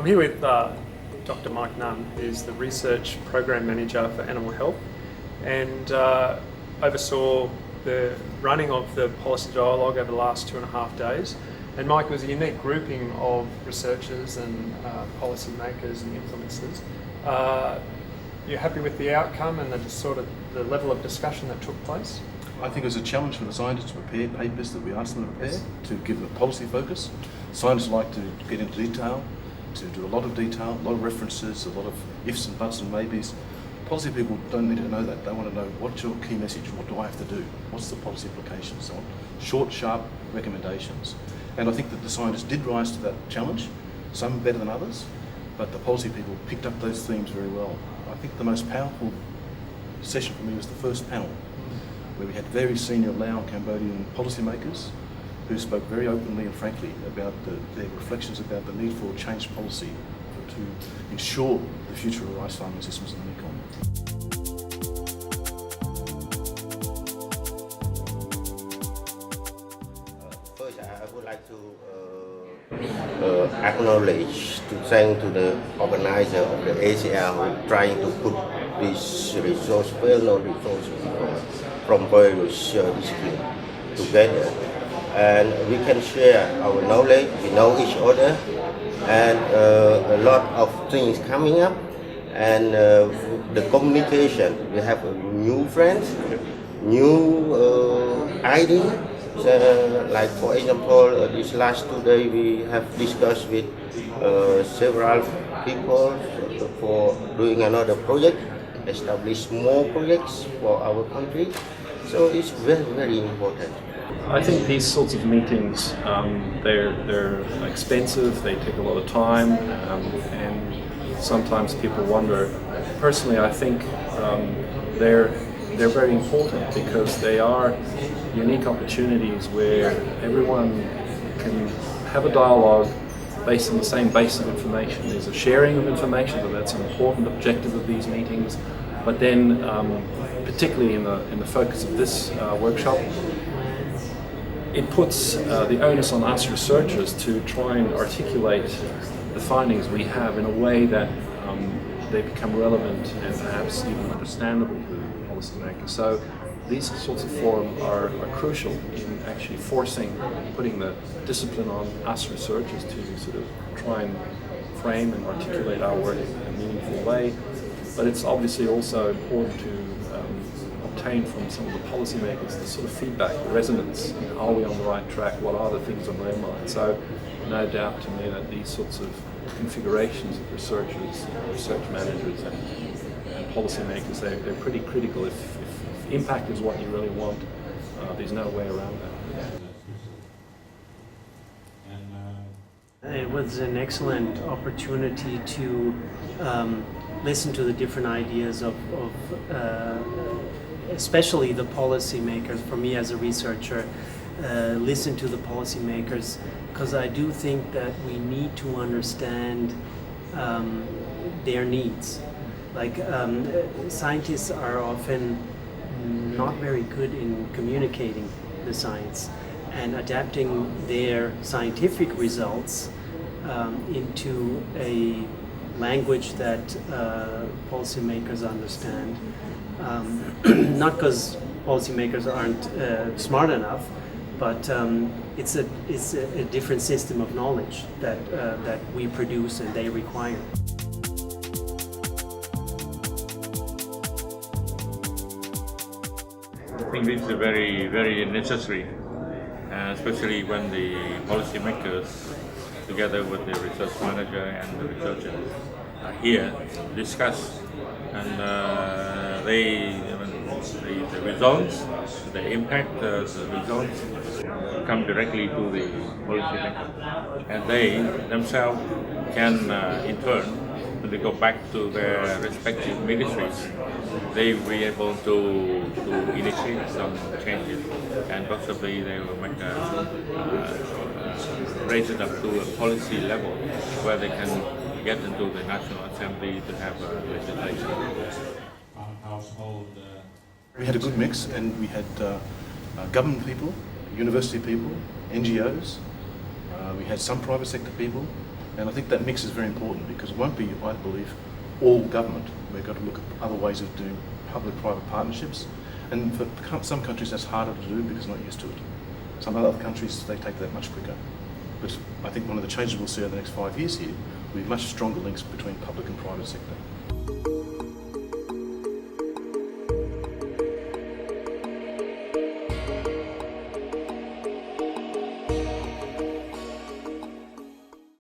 I'm here with Dr. Mike Nunn, who's the Research Program Manager for Animal Health, and oversaw the running of the policy dialogue over the last 2.5 days. And Mike, was a unique grouping of researchers and policy makers and influencers. You're happy with the outcome and the level of discussion that took place? I think it was a challenge for the scientists to prepare papers that we asked them to prepare, to give a policy focus. Scientists like to get into detail, to do a lot of detail, a lot of references, a lot of ifs and buts and maybes. Policy people don't need to know that. They want to know, what's your key message? What do I have to do? What's the policy implications? So on. Short, sharp recommendations. And I think that the scientists did rise to that challenge, some better than others, but the policy people picked up those themes very well. I think the most powerful session for me was the first panel, where we had very senior Lao and Cambodian policymakers who spoke very openly and frankly about their reflections about the need for changed policy to ensure the future of rice farming systems in the Mekong. First, I would like to acknowledge, to thank to the organizer of the ACIAR who trying to put this resource, well-known resources from various disciplines together, and we can share our knowledge. We know each other, and a lot of things coming up, and the communication. We have new friends, new ideas. Like for example, this last 2 days we have discussed with several people for doing another project, establish more projects for our country. So it's very, very important. I think these sorts of meetings, they're expensive, they take a lot of time, and sometimes people wonder. Personally, I think they're very important because they are unique opportunities where everyone can have a dialogue based on the same base of information. There's a sharing of information, so that's an important objective of these meetings. But then, particularly in the focus of this workshop, it puts the onus on us researchers to try and articulate the findings we have in a way that they become relevant and perhaps even understandable to policymakers. So these sorts of forums are crucial in actually putting the discipline on us researchers to sort of try and frame and articulate our work in a meaningful way. But it's obviously also important to obtain from some of the policymakers the sort of feedback, the resonance. Are we on the right track? What are the things on their mind? So no doubt to me that these sorts of configurations of researchers, research managers and policymakers, they're pretty critical. If impact is what you really want, there's no way around that. It was an excellent opportunity to listen to the different ideas of especially the policymakers. For me as a researcher, listen to the policymakers, because I do think that we need to understand their needs. Like scientists are often not very good in communicating the science and adapting their scientific results into a language that policymakers understand. Not because policymakers aren't smart enough, but it's a different system of knowledge that we produce and they require. I think this is very, very necessary, especially when the policymakers, together with the research manager and the researchers, are here to discuss, and the results, the impact, the results come directly to the policymakers, and they themselves can, in turn, when they go back to their respective ministries, they will be able to initiate some changes, and possibly they will make raise it up to a policy level where they can get into the National Assembly to have legislation. We had a good mix, and we had government people, university people, NGOs, we had some private sector people, And I think that mix is very important because it won't be, I believe, all government. We've got to look at other ways of doing public-private partnerships. And for some countries that's harder to do because they're not used to it. Some other countries, they take that much quicker. But I think one of the changes we'll see over the next 5 years here will be much stronger links between public and private sector.